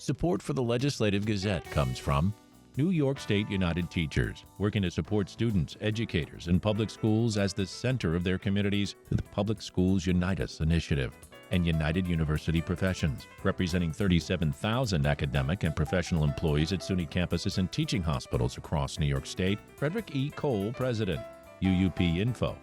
Support for the Legislative Gazette comes from New York State United Teachers, working to support students, educators, and public schools as the center of their communities through the Public Schools Unite Us initiative, and United University Professions, representing 37,000 academic and professional employees at SUNY campuses and teaching hospitals across New York State. Frederick E. Cole, President, uupinfo.org.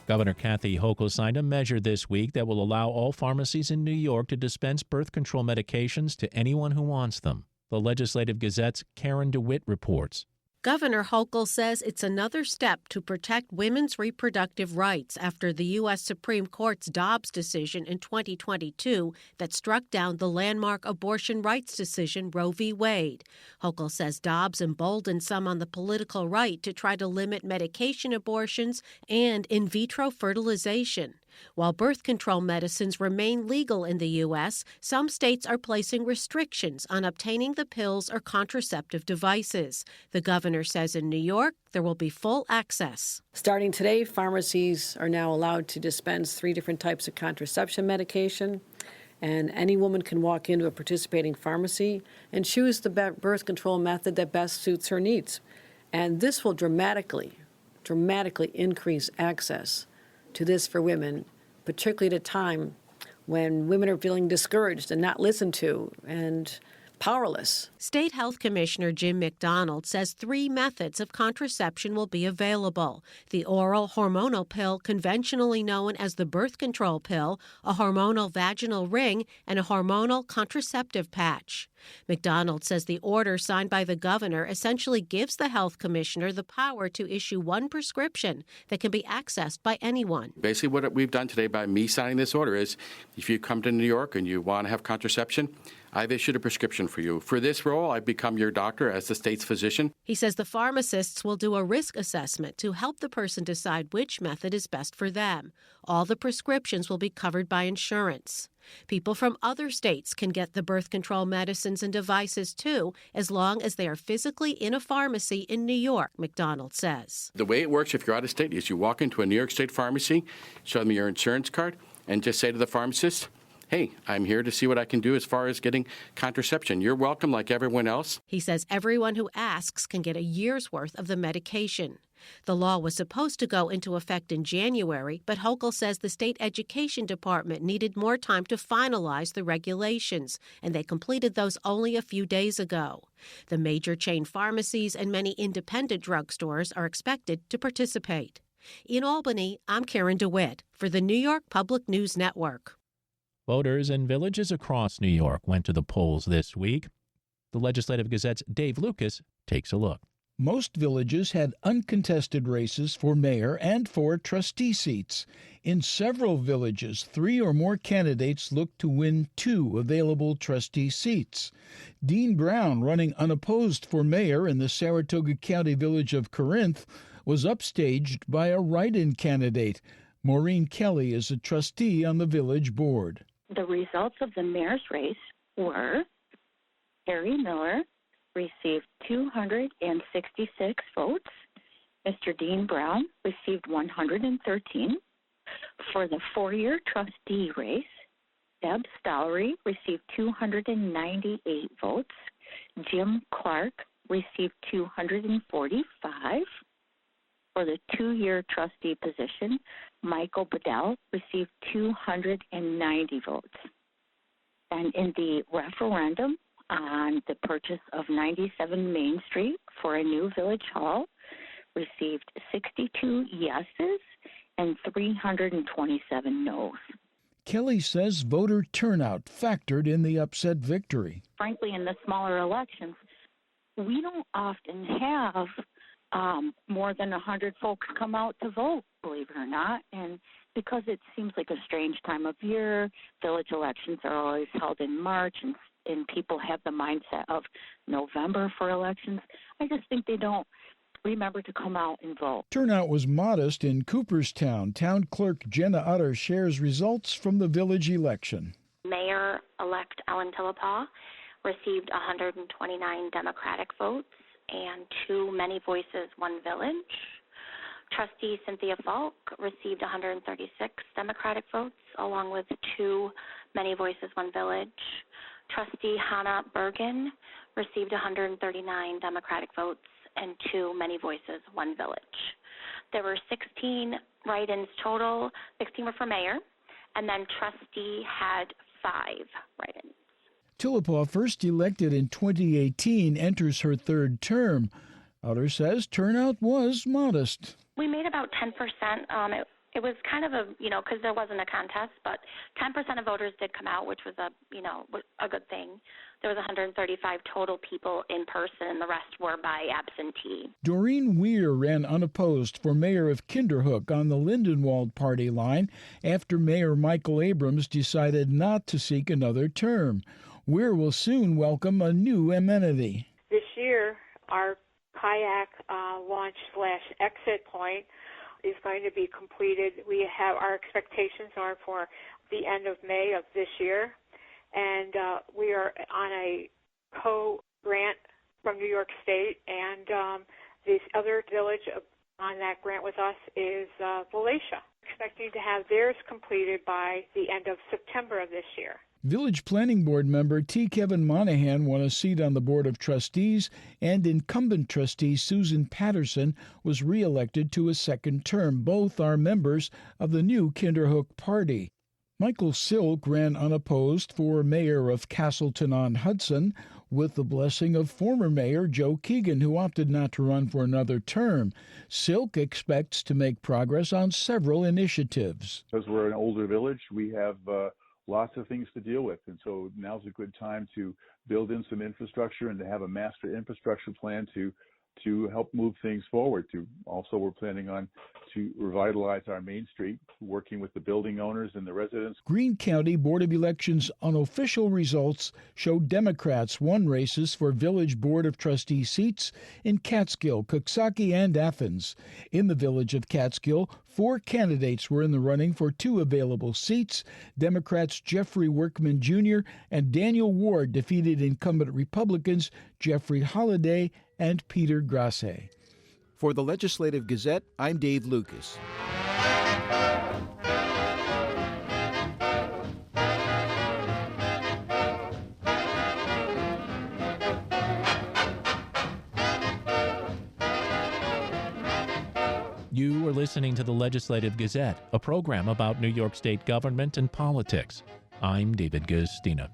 Governor Kathy Hochul signed a measure this week that will allow all pharmacies in New York to dispense birth control medications to anyone who wants them. The Legislative Gazette's Karen DeWitt reports. Governor Hochul says it's another step to protect women's reproductive rights after the U.S. Supreme Court's Dobbs decision in 2022 that struck down the landmark abortion rights decision Roe v. Wade. Hochul says Dobbs emboldened some on the political right to try to limit medication abortions and in vitro fertilization. While birth control medicines remain legal in the U.S., some states are placing restrictions on obtaining the pills or contraceptive devices. The governor says in New York, there will be full access. Starting today, pharmacies are now allowed to dispense 3 different types of contraception medication, and any woman can walk into a participating pharmacy and choose the birth control method that best suits her needs. And this will dramatically increase access to this for women, particularly at a time when women are feeling discouraged and not listened to and powerless. State Health Commissioner Jim McDonald says 3 methods of contraception will be available: the oral hormonal pill, conventionally known as the birth control pill, a hormonal vaginal ring, and a hormonal contraceptive patch. McDonald says the order signed by the governor essentially gives the health commissioner the power to issue one prescription that can be accessed by anyone. Basically, what we've done today by me signing this order is if you come to New York and you want to have contraception, I've issued a prescription for you. For this role, I've become your doctor as the state's physician. He says the pharmacists will do a risk assessment to help the person decide which method is best for them. All the prescriptions will be covered by insurance. People from other states can get the birth control medicines and devices, too, as long as they are physically in a pharmacy in New York, McDonald says. The way it works if you're out of state is you walk into a New York State pharmacy, show them your insurance card, and just say to the pharmacist, hey, I'm here to see what I can do as far as getting contraception. You're welcome like everyone else. He says everyone who asks can get a year's worth of the medication. The law was supposed to go into effect in January, but Hochul says the state education department needed more time to finalize the regulations, and they completed those only a few days ago. The major chain pharmacies and many independent drugstores are expected to participate. In Albany, I'm Karen DeWitt for the New York Public News Network. Voters in villages across New York went to the polls this week. The Legislative Gazette's Dave Lucas takes a look. Most villages had uncontested races for mayor and for trustee seats. In several villages, 3 or more candidates looked to win 2 available trustee seats. Dean Brown, running unopposed for mayor in the Saratoga County village of Corinth, was upstaged by a write-in candidate. Maureen Kelly is a trustee on the village board. The results of the mayor's race were Harry Miller received 266 votes. Mr. Dean Brown received 113. For the 4-year trustee race, Deb Stollery received 298 votes. Jim Clark received 245. For the 2-year trustee position, Michael Bedell received 290 votes. And in the referendum on the purchase of 97 Main Street for a new village hall, received 62 yeses and 327 noes. Kelly says voter turnout factored in the upset victory. Frankly, in the smaller elections, we don't often have more than 100 folks come out to vote, believe it or not. And because it seems like a strange time of year, village elections are always held in March, and people have the mindset of November for elections. I just think they don't remember to come out and vote. Turnout was modest in Cooperstown. Town Clerk Jenna Utter shares results from the village election. Mayor-elect Ellen Tillepaugh received 129 Democratic votes, and 2 Many Voices, 1 Village. Trustee Cynthia Falk received 136 Democratic votes, along with 2 Many Voices, 1 Village. Trustee Hannah Bergen received 139 Democratic votes and 2 Many Voices, 1 Village. There were 16 write-ins total. 16 were for mayor, and then trustee had 5 write-ins. Tulipaw, first elected in 2018, enters her third term. Utter says turnout was modest. We made about 10%. It was kind of because there wasn't a contest, but 10% of voters did come out, which was a good thing. There was 135 total people in person, and the rest were by absentee. Doreen Weir ran unopposed for mayor of Kinderhook on the Lindenwald party line after Mayor Michael Abrams decided not to seek another term. Weir will soon welcome a new amenity. This year, our kayak launch/exit point is going to be completed. We have our expectations are for the end of May of this year, and we are on a co-grant from New York State, and this other village on that grant with us is Valencia, expecting to have theirs completed by the end of September of this year. Village Planning Board member T. Kevin Monahan won a seat on the Board of Trustees, and incumbent trustee Susan Patterson was reelected to a second term. Both are members of the new Kinderhook Party. Michael Silk ran unopposed for mayor of Castleton-on-Hudson with the blessing of former mayor Joe Keegan, who opted not to run for another term. Silk expects to make progress on several initiatives. Because we're an older village, we have lots of things to deal with. And so now's a good time to build in some infrastructure and to have a master infrastructure plan to help move things forward. Also, we're planning on to revitalize our Main Street, working with the building owners and the residents. Greene County Board of Elections unofficial results show Democrats won races for Village Board of Trustee seats in Catskill, Coxsackie, and Athens. In the village of Catskill, 4 candidates were in the running for 2 available seats. Democrats Jeffrey Workman Jr. and Daniel Ward defeated incumbent Republicans Jeffrey Holliday and Peter Grasse. For the Legislative Gazette, I'm Dave Lucas. You are listening to the Legislative Gazette, a program about New York State government and politics. I'm David Gustina.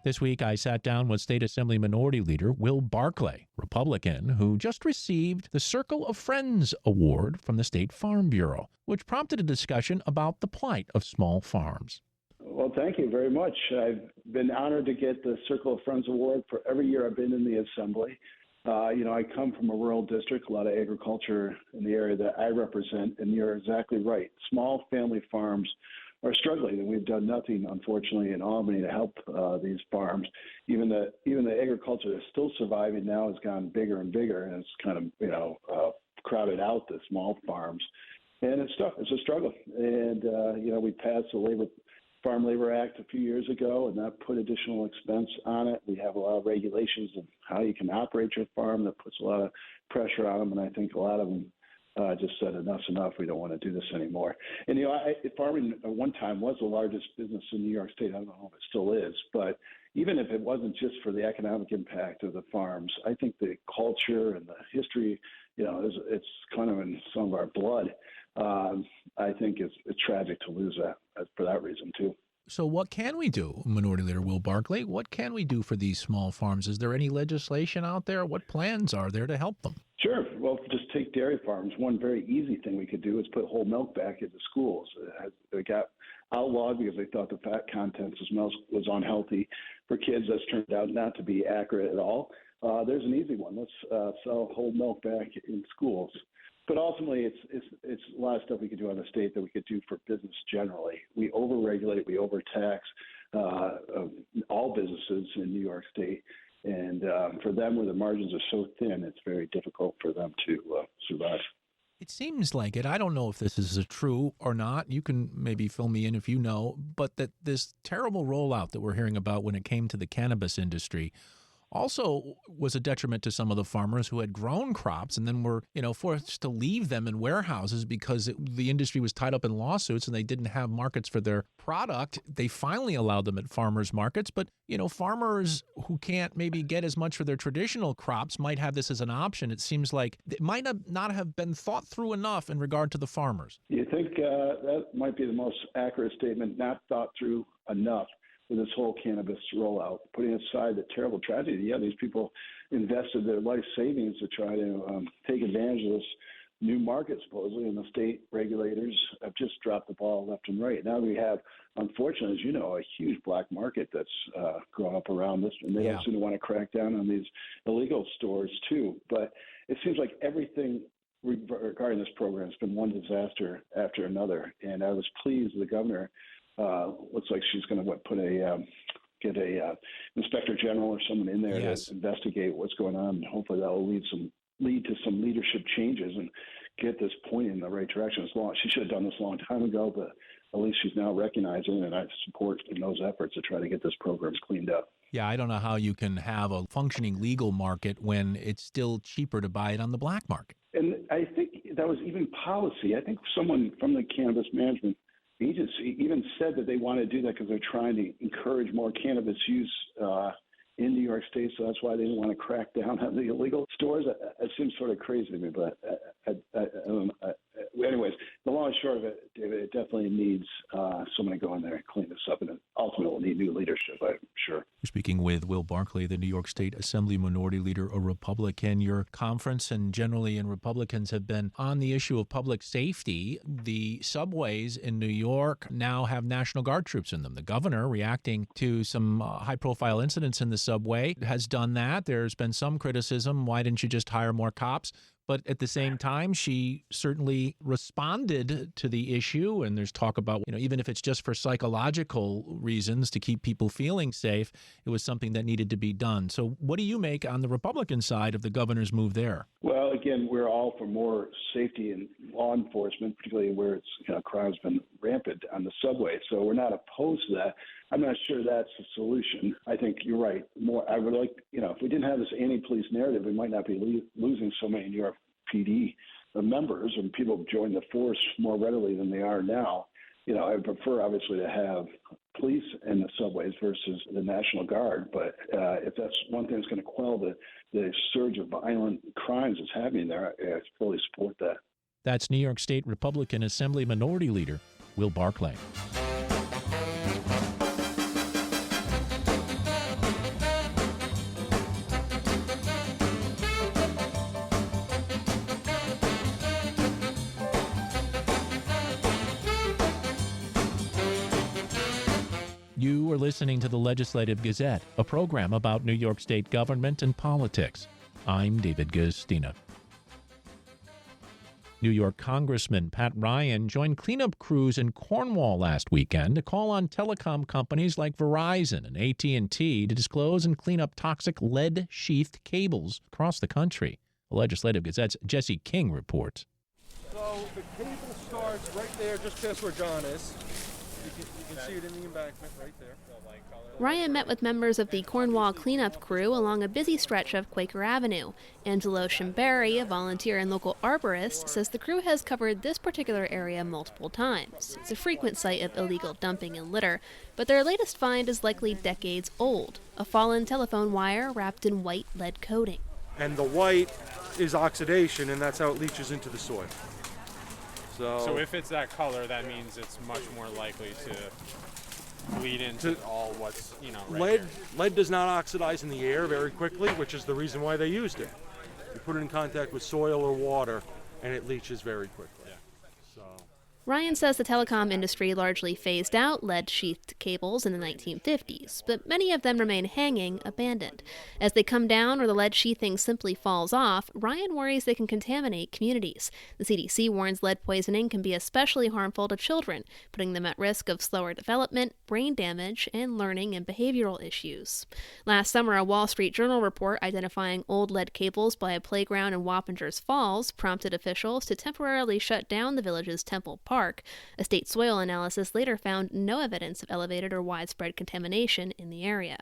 This week, I sat down with State Assembly Minority Leader Will Barclay, Republican, who just received the Circle of Friends Award from the State Farm Bureau, which prompted a discussion about the plight of small farms. Well, thank you very much. I've been honored to get the Circle of Friends Award for every year I've been in the Assembly. I come from a rural district, a lot of agriculture in the area that I represent, and you're exactly right. Small family farms are struggling, and we've done nothing, unfortunately, in Albany to help these farms. Even the agriculture that's still surviving now has gone bigger and bigger, and it's kind of crowded out the small farms, and it's a struggle. And we passed the Farm Labor Act a few years ago, and that put additional expense on it. We have a lot of regulations of how you can operate your farm that puts a lot of pressure on them, and I think a lot of them just said enough's enough. We don't want to do this anymore. And farming at one time was the largest business in New York State. I don't know if it still is, but even if it wasn't just for the economic impact of the farms, I think the culture and the history, it's kind of in some of our blood. I think it's tragic to lose that for that reason too. So what can we do, Minority Leader Will Barclay? What can we do for these small farms? Is there any legislation out there? What plans are there to help them? Sure. Well, just take dairy farms. One very easy thing we could do is put whole milk back into schools. It got outlawed because they thought the fat content was unhealthy for kids. That's turned out not to be accurate at all. There's an easy one. Let's sell whole milk back in schools. But ultimately, it's a lot of stuff we could do on the state that we could do for business generally. We overregulate, we overtax all businesses in New York State. And for them, where the margins are so thin, it's very difficult for them to survive. It seems like it. I don't know if this is true or not. You can maybe fill me in if you know. But that this terrible rollout that we're hearing about when it came to the cannabis industry, also was a detriment to some of the farmers who had grown crops and then were, forced to leave them in warehouses because the industry was tied up in lawsuits and they didn't have markets for their product. They finally allowed them at farmers markets, but, farmers who can't maybe get as much for their traditional crops might have this as an option. It seems like it might not have been thought through enough in regard to the farmers. You think that might be the most accurate statement, not thought through enough with this whole cannabis rollout, putting aside the terrible tragedy. Yeah, these people invested their life savings to try to take advantage of this new market, supposedly, and the state regulators have just dropped the ball left and right. Now we have, unfortunately, as you know, a huge black market that's grown up around this, and they don't seem to want to crack down on these illegal stores, too. But it seems like everything regarding this program has been one disaster after another, and I was pleased the governor looks like she's going to get a inspector general or someone in there to investigate what's going on. Hopefully that will lead to some leadership changes and get this point in the right direction. She should have done this a long time ago, but at least she's now recognizing, and I support in those efforts to try to get this program cleaned up. Yeah, I don't know how you can have a functioning legal market when it's still cheaper to buy it on the black market. And I think that was even policy. I think someone from the Cannabis Management Agency even said that they want to do that because they're trying to encourage more cannabis use in New York State, so that's why they didn't want to crack down on the illegal stores. It seems sort of crazy to me, but anyways, the long and short of it, David, it definitely needs someone to go in there and clean this up, and ultimately will need new leadership, I'm sure. We're speaking with Will Barclay, the New York State Assembly Minority Leader, a Republican. Your conference and generally in Republicans have been on the issue of public safety. The subways in New York now have National Guard troops in them. The governor, reacting to some high-profile incidents in the subway, has done that. There's been some criticism. Why didn't you just hire more cops? But at the same time, she certainly responded to the issue. And there's talk about, even if it's just for psychological reasons to keep people feeling safe, it was something that needed to be done. So what do you make on the Republican side of the governor's move there? Well, again, we're all for more safety and law enforcement, particularly where crime's been rampant on the subway. So we're not opposed to that. I'm not sure that's the solution. I think you're right. I would like, if we didn't have this anti-police narrative, we might not be losing so many New York PD members, and people join the force more readily than they are now. I would prefer, obviously, to have police in the subways versus the National Guard. But if that's one thing that's going to quell the surge of violent crimes that's happening there, I fully support that. That's New York State Republican Assembly Minority Leader Will Barclay. You are listening to the Legislative Gazette, a program about New York State government and politics. I'm David Guistina. New York Congressman Pat Ryan joined cleanup crews in Cornwall last weekend to call on telecom companies like Verizon and AT&T to disclose and clean up toxic lead-sheathed cables across the country. The Legislative Gazette's Jesse King reports. So the cable starts right there, just past where John is. You can see it in the embankment right there. Ryan met with members of the Cornwall cleanup crew along a busy stretch of Quaker Avenue. Angelo Shimberry, a volunteer and local arborist, says the crew has covered this particular area multiple times. It's a frequent site of illegal dumping and litter, but their latest find is likely decades old, a fallen telephone wire wrapped in white lead coating. And the white is oxidation, and that's how it leaches into the soil. So if it's that color, that means it's much more likely to bleed into all what's, right lead does not oxidize in the air very quickly, which is the reason why they used it. You put it in contact with soil or water, and it leaches very quickly. Ryan says the telecom industry largely phased out lead-sheathed cables in the 1950s, but many of them remain hanging, abandoned. As they come down or the lead sheathing simply falls off, Ryan worries they can contaminate communities. The CDC warns lead poisoning can be especially harmful to children, putting them at risk of slower development, brain damage, and learning and behavioral issues. Last summer, a Wall Street Journal report identifying old lead cables by a playground in Wappingers Falls prompted officials to temporarily shut down the village's Temple Park. Park. A state soil analysis later found no evidence of elevated or widespread contamination in the area.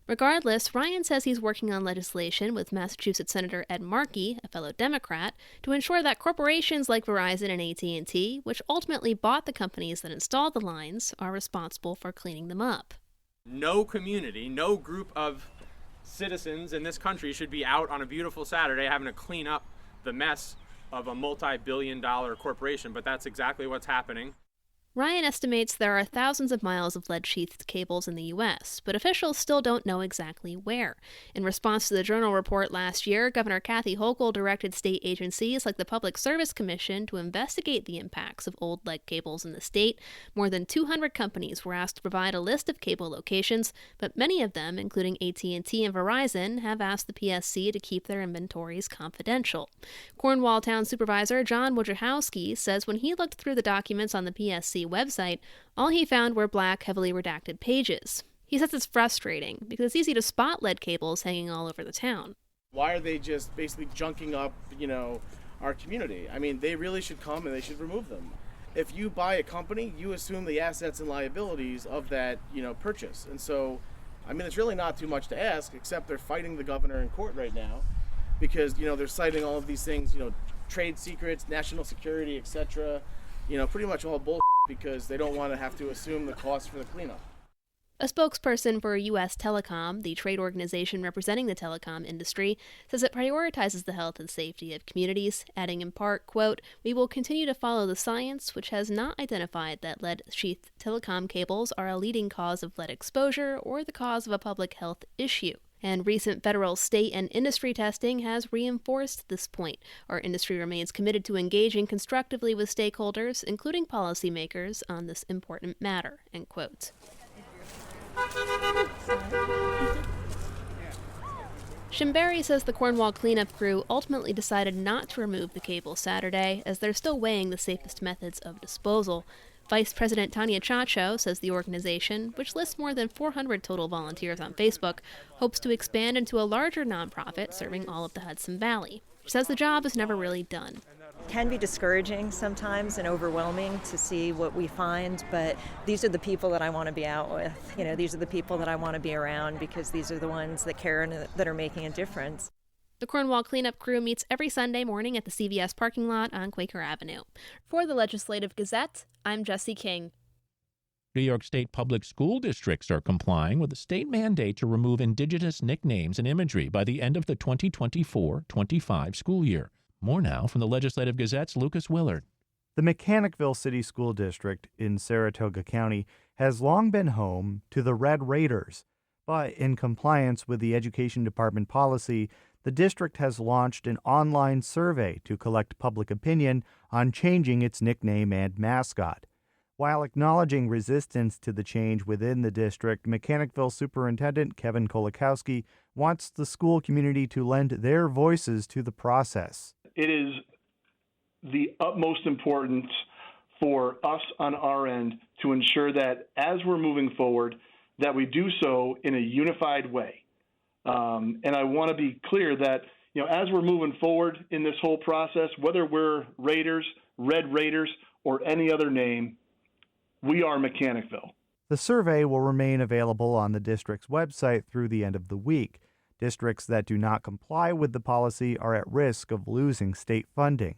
Regardless, Ryan says he's working on legislation with Massachusetts Senator Ed Markey, a fellow Democrat, to ensure that corporations like Verizon and AT&T, which ultimately bought the companies that installed the lines, are responsible for cleaning them up. No community, no group of citizens in this country should be out on a beautiful Saturday having to clean up the mess of a multi-billion-dollar corporation, but that's exactly what's happening. Ryan estimates there are thousands of miles of lead-sheathed cables in the U.S., but officials still don't know exactly where. In response to the Journal report last year, Governor Kathy Hochul directed state agencies like the Public Service Commission to investigate the impacts of old lead cables in the state. More than 200 companies were asked to provide a list of cable locations, but many of them, including AT&T and Verizon, have asked the PSC to keep their inventories confidential. Cornwall Town Supervisor John Wojciechowski says when he looked through the documents on the PSC website, all he found were black, heavily redacted pages. He says it's frustrating because it's easy to spot lead cables hanging all over the town. Why are they just basically junking up, our community? I mean, they really should come and they should remove them. If you buy a company, you assume the assets and liabilities of that, purchase. And so, it's really not too much to ask, except they're fighting the governor in court right now because, they're citing all of these things, trade secrets, national security, etc., pretty much all bull because they don't want to have to assume the cost for the cleanup. A spokesperson for U.S. Telecom, the trade organization representing the telecom industry, says it prioritizes the health and safety of communities, adding in part, quote, "We will continue to follow the science, which has not identified that lead-sheathed telecom cables are a leading cause of lead exposure or the cause of a public health issue." And recent federal, state, and industry testing has reinforced this point. Our industry remains committed to engaging constructively with stakeholders, including policymakers, on this important matter, end quote. Shimberry says the Cornwall cleanup crew ultimately decided not to remove the cable Saturday, as they're still weighing the safest methods of disposal. Vice President Tanya Chacho says the organization, which lists more than 400 total volunteers on Facebook, hopes to expand into a larger nonprofit serving all of the Hudson Valley. She says the job is never really done. It can be discouraging sometimes and overwhelming to see what we find, but these are the people that I want to be out with. These are the people that I want to be around because these are the ones that care and that are making a difference. The Cornwall cleanup crew meets every Sunday morning at the CVS parking lot on Quaker Avenue. For the Legislative Gazette, I'm Jesse King. New York State public school districts are complying with a state mandate to remove indigenous nicknames and imagery by the end of the 2024-25 school year. More now from the Legislative Gazette's Lucas Willard. The Mechanicville City School District in Saratoga County has long been home to the Red Raiders, but in compliance with the Education Department policy, the district has launched an online survey to collect public opinion on changing its nickname and mascot. While acknowledging resistance to the change within the district, Mechanicville Superintendent Kevin Kolakowski wants the school community to lend their voices to the process. It is the utmost importance for us on our end to ensure that as we're moving forward, that we do so in a unified way. And I want to be clear that, as we're moving forward in this whole process, whether we're Raiders, Red Raiders, or any other name, we are Mechanicville. The survey will remain available on the district's website through the end of the week. Districts that do not comply with the policy are at risk of losing state funding.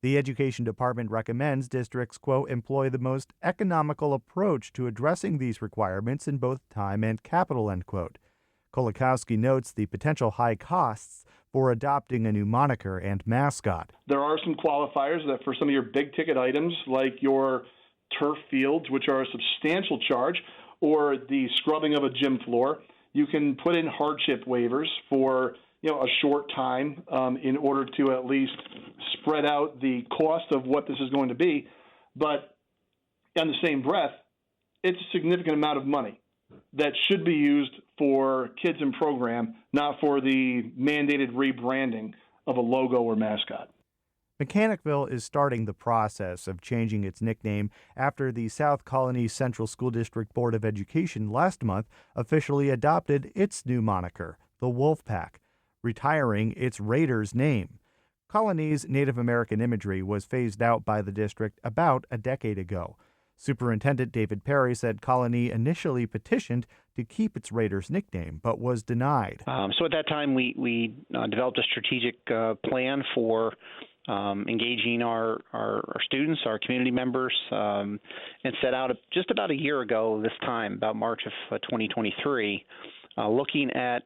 The Education Department recommends districts, quote, employ the most economical approach to addressing these requirements in both time and capital, end quote. Kolakowski notes the potential high costs for adopting a new moniker and mascot. There are some qualifiers that for some of your big ticket items, like your turf fields, which are a substantial charge, or the scrubbing of a gym floor, you can put in hardship waivers for a short time in order to at least spread out the cost of what this is going to be. But in the same breath, it's a significant amount of money that should be used for kids and program, not for the mandated rebranding of a logo or mascot. Mechanicville is starting the process of changing its nickname after the South Colony Central School District Board of Education last month officially adopted its new moniker, the Wolfpack, retiring its Raiders name. Colony's Native American imagery was phased out by the district about a decade ago. Superintendent David Perry said Colony initially petitioned to keep its Raiders nickname, but was denied. So at that time, we developed a strategic plan for engaging our students, our community members, and set out just about a year ago this time, about March of 2023, looking at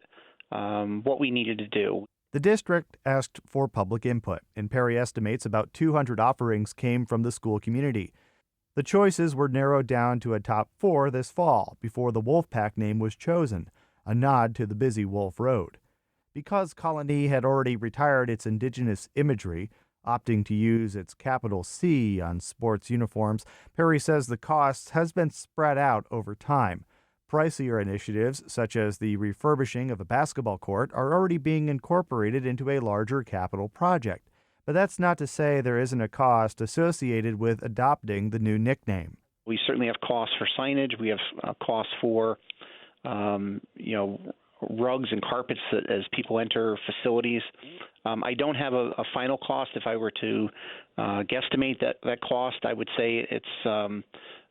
what we needed to do. The district asked for public input, and Perry estimates about 200 offerings came from the school community. The choices were narrowed down to a top 4 this fall before the Wolfpack name was chosen, a nod to the busy Wolf Road. Because Colony had already retired its indigenous imagery, opting to use its capital C on sports uniforms, Perry says the cost has been spread out over time. Pricier initiatives, such as the refurbishing of a basketball court, are already being incorporated into a larger capital project. But that's not to say there isn't a cost associated with adopting the new nickname. We certainly have costs for signage. We have costs for, rugs and carpets as people enter facilities. I don't have a final cost. If I were to guesstimate that cost, I would say it's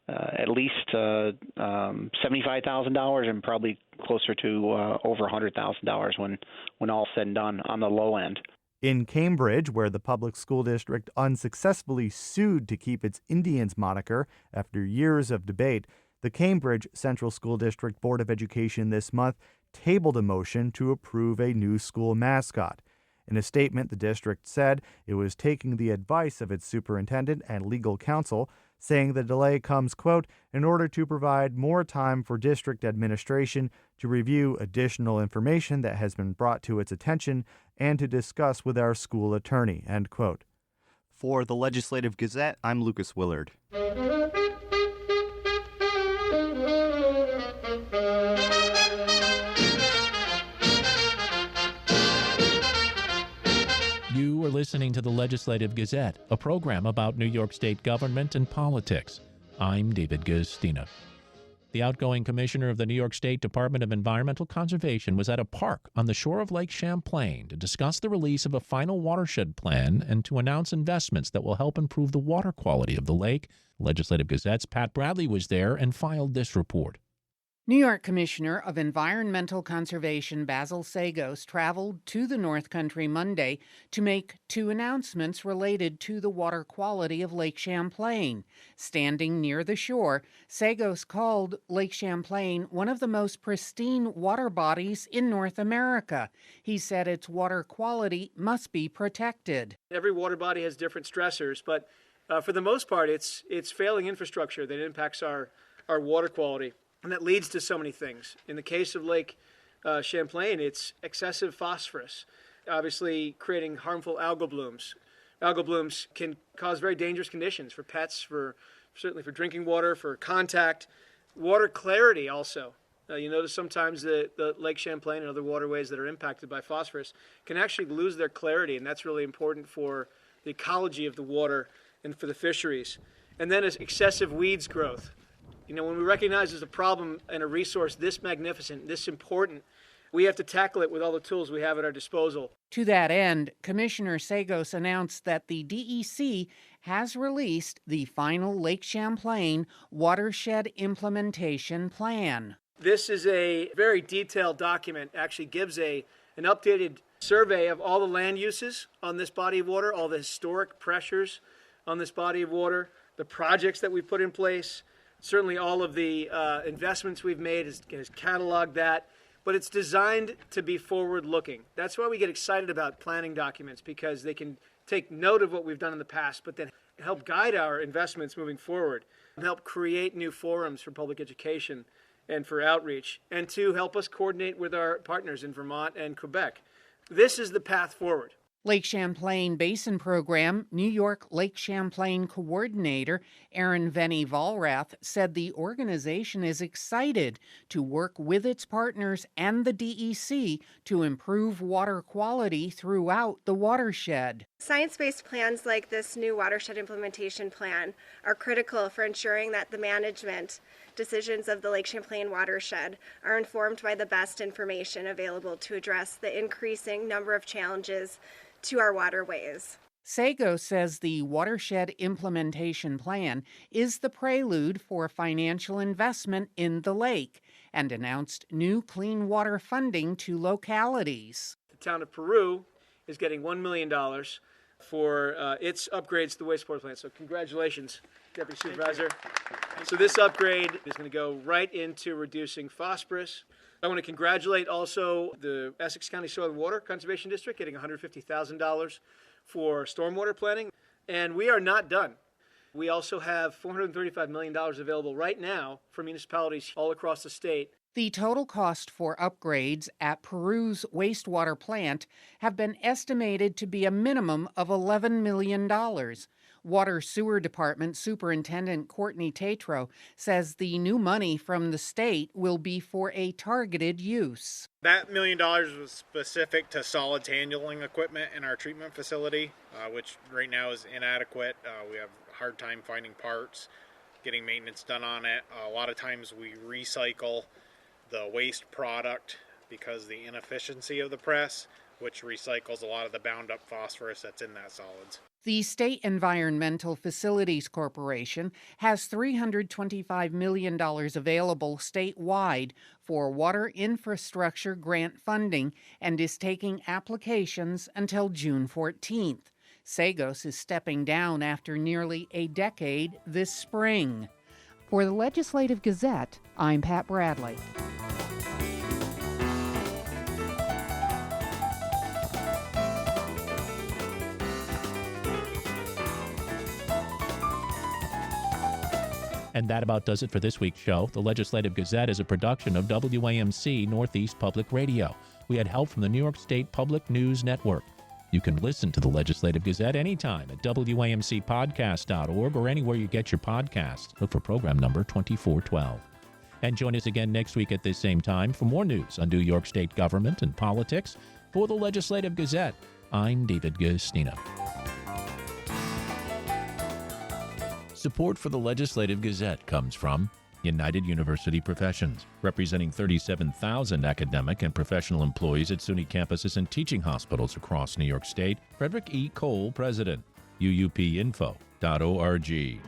at least $75,000 and probably closer to over $100,000 when all's said and done on the low end. In Cambridge, where the public school district unsuccessfully sued to keep its Indians moniker after years of debate, the Cambridge Central School District Board of Education this month tabled a motion to approve a new school mascot. In a statement, the district said it was taking the advice of its superintendent and legal counsel, saying the delay comes, quote, in order to provide more time for district administration to review additional information that has been brought to its attention and to discuss with our school attorney, end quote. For the Legislative Gazette, I'm Lucas Willard. You are listening to the Legislative Gazette, a program about New York State government and politics. I'm David Gustina. The outgoing commissioner of the New York State Department of Environmental Conservation was at a park on the shore of Lake Champlain to discuss the release of a final watershed plan and to announce investments that will help improve the water quality of the lake. Legislative Gazette's Pat Bradley was there and filed this report. New York Commissioner of Environmental Conservation Basil Sagos traveled to the North Country Monday to make 2 announcements related to the water quality of Lake Champlain. Standing near the shore, Sagos called Lake Champlain one of the most pristine water bodies in North America. He said its water quality must be protected. Every water body has different stressors, but for the most part, it's failing infrastructure that impacts our water quality. And that leads to so many things. In the case of Lake Champlain, it's excessive phosphorus, obviously creating harmful algal blooms. Algal blooms can cause very dangerous conditions for pets, certainly for drinking water, for contact. Water clarity also. You notice sometimes the Lake Champlain and other waterways that are impacted by phosphorus can actually lose their clarity, and that's really important for the ecology of the water and for the fisheries. And then excessive weeds growth. When we recognize there's a problem and a resource this magnificent, this important, we have to tackle it with all the tools we have at our disposal. To that end, Commissioner Sagos announced that the DEC has released the final Lake Champlain Watershed Implementation Plan. This is a very detailed document, actually gives an updated survey of all the land uses on this body of water, all the historic pressures on this body of water, the projects that we've put in place. Certainly all of the investments we've made has cataloged that, but it's designed to be forward-looking. That's why we get excited about planning documents, because they can take note of what we've done in the past, but then help guide our investments moving forward, and help create new forums for public education and for outreach, and to help us coordinate with our partners in Vermont and Quebec. This is the path forward. Lake Champlain Basin Program New York Lake Champlain Coordinator Aaron Venny-Vollrath said the organization is excited to work with its partners and the DEC to improve water quality throughout the watershed. Science-based plans like this new watershed implementation plan are critical for ensuring that the management decisions of the Lake Champlain watershed are informed by the best information available to address the increasing number of challenges to our waterways. Sago says the Watershed Implementation Plan is the prelude for financial investment in the lake and announced new clean water funding to localities. The town of Peru is getting $1 million for its upgrades to the wastewater plant. So congratulations, Deputy Supervisor. So this upgrade is going to go right into reducing phosphorus. I want to congratulate also the Essex County Soil and Water Conservation District getting $150,000 for stormwater planning. And we are not done. We also have $435 million available right now for municipalities all across the state. The total cost for upgrades at Peru's wastewater plant have been estimated to be a minimum of $11 million. Water Sewer Department Superintendent Courtney Tatro says the new money from the state will be for a targeted use. That $1 million was specific to solids handling equipment in our treatment facility, which right now is inadequate. We have a hard time finding parts, getting maintenance done on it. A lot of times we recycle the waste product because of the inefficiency of the press, which recycles a lot of the bound up phosphorus that's in that solids. The State Environmental Facilities Corporation has $325 million available statewide for water infrastructure grant funding and is taking applications until June 14th. Sagos is stepping down after nearly a decade this spring. For the Legislative Gazette, I'm Pat Bradley. And that about does it for this week's show. The Legislative Gazette is a production of WAMC Northeast Public Radio. We had help from the New York State Public News Network. You can listen to the Legislative Gazette anytime at WAMCpodcast.org or anywhere you get your podcasts. Look for program number 2412. And join us again next week at this same time for more news on New York State government and politics. For the Legislative Gazette, I'm David Gustina. Support for the Legislative Gazette comes from United University Professions, representing 37,000 academic and professional employees at SUNY campuses and teaching hospitals across New York State. Frederick E. Cole, President, UUPinfo.org.